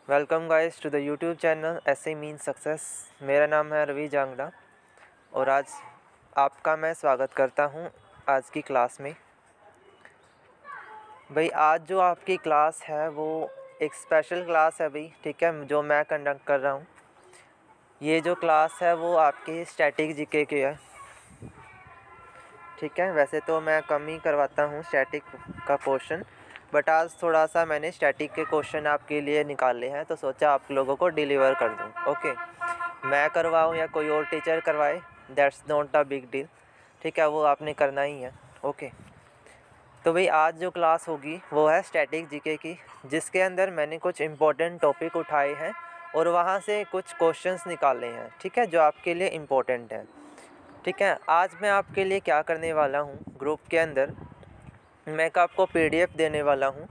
Welcome guys to the YouTube channel ऐसे mean success. मेरा नाम है रवि जांगड़ा और आज आपका मैं स्वागत करता हूं आज की क्लास में। भाई आज जो आपकी क्लास है वो एक स्पेशल क्लास है भाई, ठीक है, जो मैं कंडक्ट कर रहा हूं। ये जो क्लास है वो आपकी स्टैटिक जीके की है, ठीक है। वैसे तो मैं कम ही करवाता हूँ स्टैटिक का क्वेश्चन, बट आज थोड़ा सा मैंने स्टैटिक के क्वेश्चन आपके लिए निकाले हैं तो सोचा आप लोगों को डिलीवर कर दूँ। ओके, मैं करवाऊँ या कोई और टीचर करवाए, that's not a big deal, ठीक है, वो आपने करना ही है। ओके, तो भाई आज जो क्लास होगी वो है स्टैटिक जीके की, जिसके अंदर मैंने कुछ इम्पोर्टेंट टॉपिक उठाए हैं और वहाँ से कुछ क्वेश्चंस निकाले हैं, ठीक है, जो आपके लिए इम्पोर्टेंट हैं। ठीक है, आज मैं आपके लिए क्या करने वाला हूँ, ग्रुप के अंदर मैं एक आपको पीडीएफ देने वाला हूँ,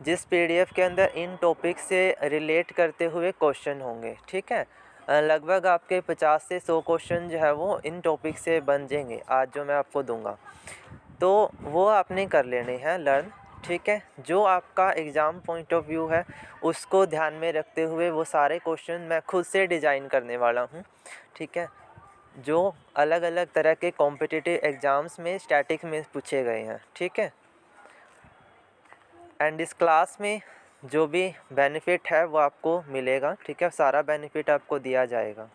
जिस पीडीएफ के अंदर इन टॉपिक से रिलेट करते हुए क्वेश्चन होंगे, ठीक है। लगभग आपके 50 से 100 क्वेश्चन जो है वो इन टॉपिक से बन जाएंगे आज जो मैं आपको दूंगा, तो वो आपने कर लेने हैं लर्न, ठीक है। जो आपका एग्ज़ाम पॉइंट ऑफ व्यू है उसको ध्यान में रखते हुए वो सारे क्वेश्चन मैं खुद से डिज़ाइन करने वाला हूँ, ठीक है, जो अलग अलग तरह के कॉम्पिटिटिव एग्ज़ाम्स में स्टैटिक में पूछे गए हैं, ठीक है। एंड इस क्लास में जो भी बेनिफिट है वो आपको मिलेगा, ठीक है, सारा बेनिफिट आपको दिया जाएगा।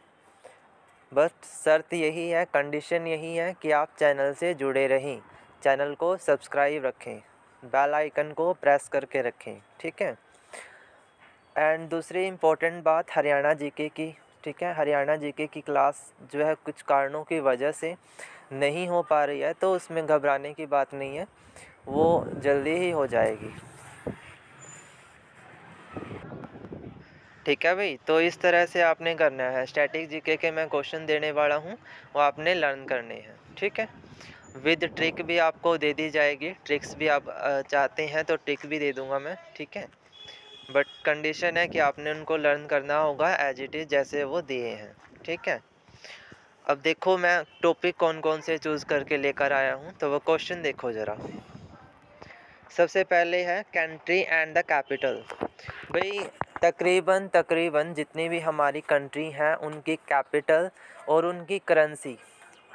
बस शर्त यही है, कंडीशन यही है कि आप चैनल से जुड़े रहें, चैनल को सब्सक्राइब रखें, बेल आइकन को प्रेस करके रखें, ठीक है। एंड दूसरी इम्पोर्टेंट बात हरियाणा जीके की, ठीक है, हरियाणा जीके की क्लास जो है कुछ कारणों की वजह से नहीं हो पा रही है, तो उसमें घबराने की बात नहीं है, वो जल्दी ही हो जाएगी, ठीक है भाई। तो इस तरह से आपने करना है, स्टैटिक जीके के मैं क्वेश्चन देने वाला हूँ वो आपने लर्न करने हैं, ठीक है। विद ट्रिक भी आपको दे दी जाएगी, ट्रिक्स भी आप चाहते हैं तो ट्रिक भी दे दूँगा मैं, ठीक है, बट कंडीशन है कि आपने उनको लर्न करना होगा एज इट इज़ जैसे वो दिए हैं, ठीक है। अब देखो मैं टॉपिक कौन कौन से चूज़ करके लेकर आया हूँ, तो वो क्वेश्चन देखो ज़रा। सबसे पहले है कंट्री एंड द कैपिटल। भाई तकरीबन जितनी भी हमारी कंट्री हैं उनकी कैपिटल और उनकी करेंसी,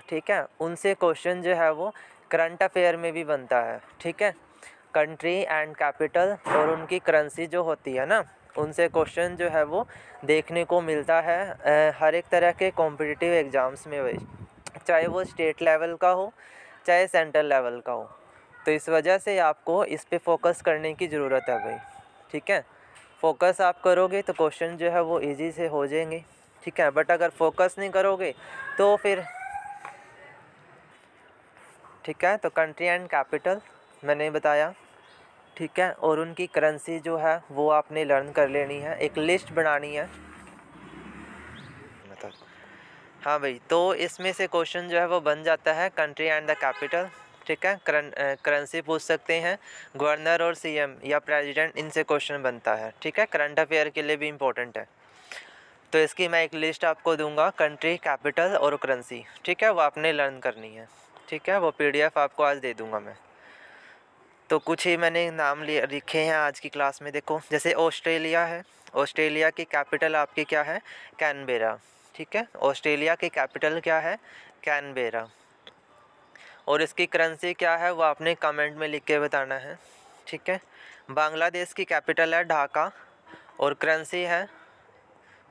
ठीक है, उनसे क्वेश्चन जो है वो करंट अफेयर में भी बनता है, ठीक है। कंट्री एंड कैपिटल और उनकी करेंसी जो होती है ना, उनसे क्वेश्चन जो है वो देखने को मिलता है हर एक तरह के कॉम्पिटिटिव एग्ज़ाम्स में भाई, चाहे वो स्टेट लेवल का हो चाहे सेंट्रल लेवल का हो। तो इस वजह से आपको इस पे फोकस करने की ज़रूरत है भाई, ठीक है। फोकस आप करोगे तो क्वेश्चन जो है वो इजी से हो जाएंगे, ठीक है, बट अगर फोकस नहीं करोगे तो फिर, ठीक है। तो कंट्री एंड कैपिटल मैंने बताया, ठीक है, और उनकी करेंसी जो है वो आपने लर्न कर लेनी है, एक लिस्ट बनानी है, मतलब हाँ भाई। तो इसमें से क्वेश्चन जो है वो बन जाता है कंट्री एंड द कैपिटल, ठीक है। करेंसी पूछ सकते हैं, गवर्नर और सीएम या प्रेसिडेंट, इनसे क्वेश्चन बनता है, ठीक है, करंट अफेयर के लिए भी इम्पोर्टेंट है। तो इसकी मैं एक लिस्ट आपको दूंगा, कंट्री, कैपिटल और करेंसी, ठीक है, वो आपने लर्न करनी है, ठीक है। वो पीडीएफ आपको आज दे दूंगा मैं। तो कुछ ही मैंने नाम लिखे हैं आज की क्लास में, देखो जैसे ऑस्ट्रेलिया है, ऑस्ट्रेलिया की कैपिटल आपकी क्या है, कैनबेरा, ठीक है, ऑस्ट्रेलिया की कैपिटल क्या है, कैनबेरा, और इसकी करेंसी क्या है वो आपने कमेंट में लिख के बताना है, ठीक है। बांग्लादेश की कैपिटल है ढाका और करेंसी है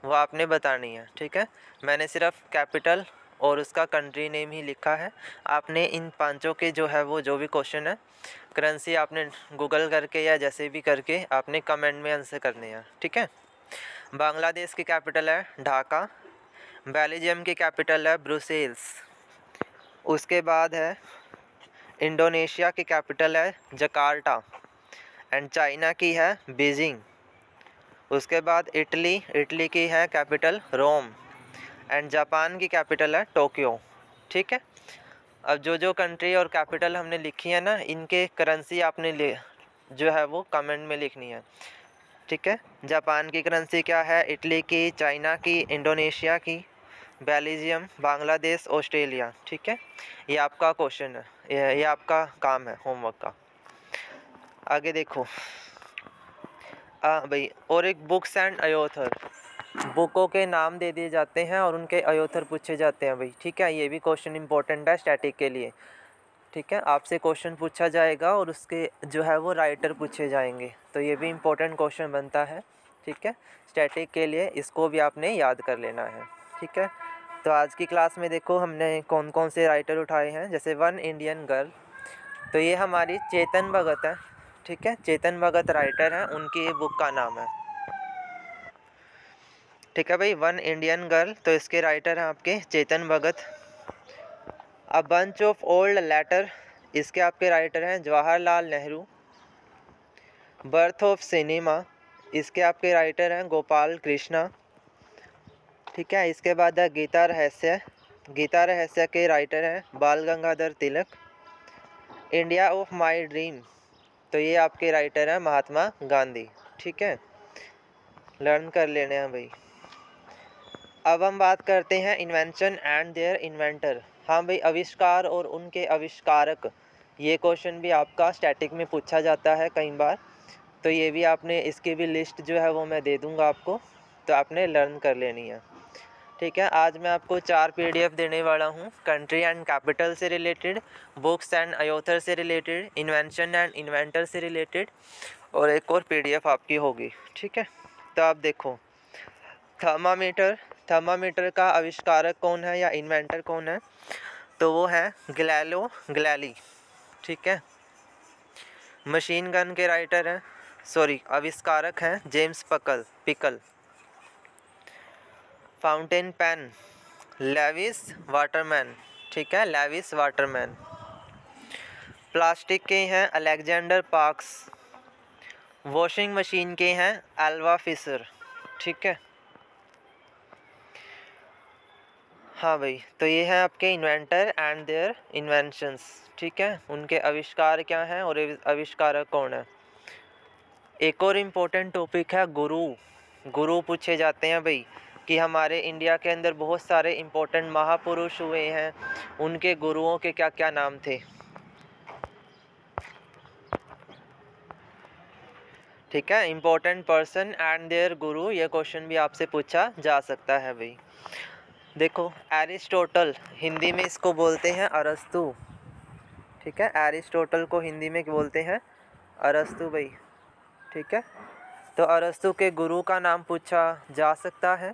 वो आपने बतानी है, ठीक है। मैंने सिर्फ कैपिटल और उसका कंट्री नेम ही लिखा है, आपने इन पांचों के जो है वो जो भी क्वेश्चन है करेंसी आपने गूगल करके या जैसे भी करके आपने कमेंट में आंसर करने हैं, ठीक है। बांग्लादेश की कैपिटल है ढाका, बेल्जियम की कैपिटल है ब्रुसेल्स, उसके बाद है इंडोनेशिया की कैपिटल है जकार्ता एंड चाइना की है बीजिंग, उसके बाद इटली की है कैपिटल रोम एंड जापान की कैपिटल है टोक्यो, ठीक है। अब जो जो कंट्री और कैपिटल हमने लिखी है ना, इनके करेंसी आपने जो है वो कमेंट में लिखनी है, ठीक है। जापान की करेंसी क्या है, इटली की, चाइना की, इंडोनेशिया की, बेल्जियम, बांग्लादेश, ऑस्ट्रेलिया, ठीक है। ये आपका क्वेश्चन है, ये आपका काम है होमवर्क का। आगे देखो, हाँ भाई, और एक बुक्स एंड अयोथर, बुकों के नाम दे दिए जाते हैं और उनके अयोथर पूछे जाते हैं भाई, ठीक है। ये भी क्वेश्चन इंपॉर्टेंट है स्टैटिक के लिए, ठीक है। आपसे क्वेश्चन पूछा जाएगा और उसके जो है वो राइटर पूछे जाएंगे, तो ये भी इम्पोर्टेंट क्वेश्चन बनता है, ठीक है। स्टैटिक के लिए इसको भी आपने याद कर लेना है, ठीक है। तो आज की क्लास में देखो हमने कौन कौन से राइटर उठाए हैं। जैसे वन इंडियन गर्ल, तो ये हमारी चेतन भगत है, ठीक है। चेतन भगत राइटर हैं, उनकी ये बुक का नाम है, ठीक है भाई। वन इंडियन गर्ल, तो इसके राइटर हैं आपके Chetan Bhagat. A bunch of old letter, इसके आपके राइटर हैं Jawaharlal Nehru. Birth of cinema, इसके आपके राइटर हैं गोपाल कृष्णा, ठीक है। इसके बाद है गीता रहस्य, गीता रहस्य के राइटर हैं बाल Gangadhar Tilak. India of my dream, तो ये आपके राइटर हैं महात्मा गांधी, ठीक है। लर्न कर लेने हैं भाई। अब हम बात करते हैं इन्वेंशन एंड देयर इन्वेंटर। हाँ भाई, आविष्कार और उनके आविष्कारक, ये क्वेश्चन भी आपका स्टैटिक में पूछा जाता है कई बार, तो ये भी आपने, इसकी भी लिस्ट जो है वो मैं दे दूँगा आपको, तो आपने लर्न कर लेनी है, ठीक है। आज मैं आपको 4 PDF देने वाला हूँ, कंट्री एंड कैपिटल से रिलेटेड, बुक्स एंड अयोथर से रिलेटेड, इन्वेंशन एंड इन्वेंटर से रिलेटेड, और एक और PDF आपकी होगी, ठीक है। तो आप देखो, थर्मामीटर, थर्मामीटर का आविष्कारक कौन है या इन्वेंटर कौन है, तो वो है गैलिलियो गैलीली, ठीक है। मशीन गन के राइटर हैं, सॉरी आविष्कारक हैं James Puckle. Fountain pen, Lewis Waterman, ठीक है, लेविस वाटरमैन। प्लास्टिक के हैं अलेक्जेंडर पार्क्स। वॉशिंग मशीन के हैं एल्वा फिशर, ठीक है। हाँ भाई, तो ये हैं आपके इन्वेंटर एंड देयर इन्वेंशंस, ठीक है। उनके आविष्कार क्या हैं और आविष्कारक कौन है। एक और इम्पोर्टेंट टॉपिक है गुरु, गुरु पूछे जाते हैं भाई, कि हमारे इंडिया के अंदर बहुत सारे इम्पोर्टेंट महापुरुष हुए हैं, उनके गुरुओं के क्या क्या नाम थे, ठीक है। इम्पोर्टेंट पर्सन एंड देयर गुरु, ये क्वेश्चन भी आपसे पूछा जा सकता है भाई। देखो एरिस्टोटल, हिंदी में इसको बोलते हैं अरस्तु, ठीक है। एरिस्टोटल को हिंदी में बोलते हैं अरस्तु भाई, ठीक है। तो अरस्तु के गुरु का नाम पूछा जा सकता है,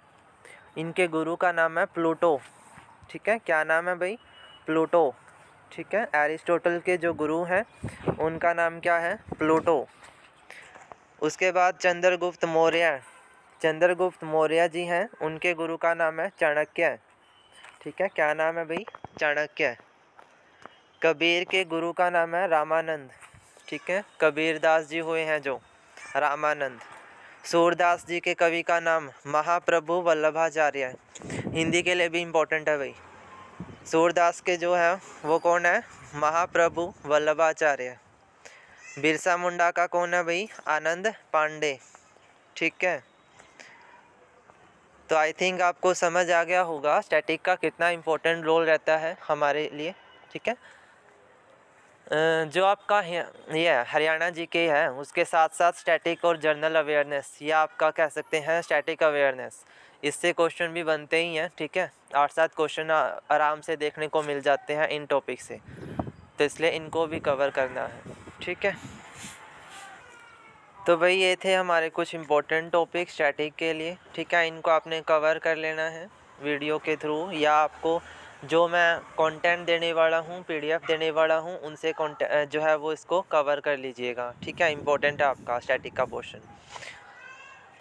इनके गुरु का नाम है प्लूटो, ठीक है। क्या नाम है भाई, प्लूटो, ठीक है। एरिस्टोटल के जो गुरु हैं उनका नाम क्या है, प्लूटो। उसके बाद चंद्रगुप्त मौर्य, चंद्रगुप्त मौर्य जी हैं, उनके गुरु का नाम है चाणक्य, ठीक है। क्या नाम है भाई, चाणक्य। कबीर के गुरु का नाम है रामानंद, ठीक है। कबीर दास जी हुए हैं जो, रामानंद। सूरदास जी के कवि का नाम महाप्रभु वल्लभाचार्य है, हिंदी के लिए भी इम्पोर्टेंट है भाई। सूरदास के जो है वो कौन है, महाप्रभु वल्लभाचार्य। बिरसा मुंडा का कौन है भाई, आनंद पांडे, ठीक है। तो आई थिंक आपको समझ आ गया होगा स्टैटिक का कितना इम्पोर्टेंट रोल रहता है हमारे लिए, ठीक है। जो आपका ये हरियाणा जीके है, उसके साथ साथ स्टैटिक और जनरल अवेयरनेस, ये आपका कह सकते हैं स्टैटिक अवेयरनेस, इससे क्वेश्चन भी बनते ही हैं, ठीक है। 8-7 क्वेश्चन आराम से देखने को मिल जाते हैं इन टॉपिक से, तो इसलिए इनको भी कवर करना है, ठीक है। तो भाई ये थे हमारे कुछ इम्पोर्टेंट टॉपिक स्टैटिक के लिए, ठीक है। इनको आपने कवर कर लेना है वीडियो के थ्रू, या आपको जो मैं कंटेंट देने वाला हूँ, PDF देने वाला हूँ, उनसे जो है वो इसको कवर कर लीजिएगा, ठीक है। इम्पोर्टेंट है आपका स्टैटिक का पोर्शन।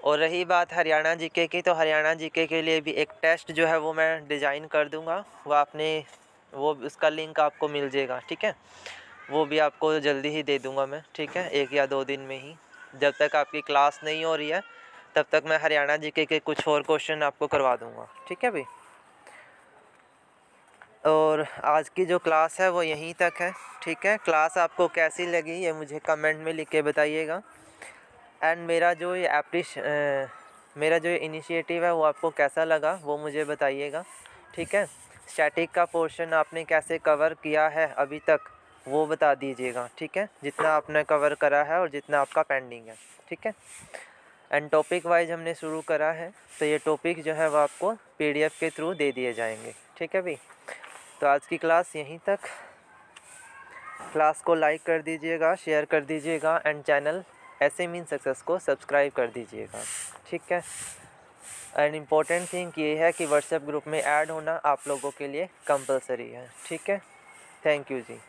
और रही बात हरियाणा जीके की, तो हरियाणा जीके के लिए भी एक टेस्ट जो है वो मैं डिज़ाइन कर दूँगा, वो उसका लिंक आपको मिल जाएगा, ठीक है। वो भी आपको जल्दी ही दे दूँगा मैं, ठीक है, 1 या 2 दिन में ही। जब तक आपकी क्लास नहीं हो रही है तब तक मैं हरियाणा जीके के कुछ और क्वेश्चन आपको करवा दूँगा, ठीक है भाई। और आज की जो क्लास है वो यहीं तक है, ठीक है। क्लास आपको कैसी लगी ये मुझे कमेंट में लिख के बताइएगा। एंड मेरा जो इनिशिएटिव है वो आपको कैसा लगा वो मुझे बताइएगा, ठीक है। स्टैटिक का पोर्शन आपने कैसे कवर किया है अभी तक वो बता दीजिएगा, ठीक है। जितना आपने कवर करा है और जितना आपका पेंडिंग है, ठीक है। एंड टॉपिक वाइज हमने शुरू करा है, तो ये टॉपिक जो है वो आपको PDF के थ्रू दे दिए जाएंगे। ठीक है भाई, तो आज की क्लास यहीं तक। क्लास को लाइक कर दीजिएगा, शेयर कर दीजिएगा एंड चैनल ऐसे मीन सक्सेस को सब्सक्राइब कर दीजिएगा। ठीक है, एंड इम्पोर्टेंट थिंग ये है कि व्हाट्सएप ग्रुप में ऐड होना आप लोगों के लिए कंपलसरी है। ठीक है, थैंक यू जी।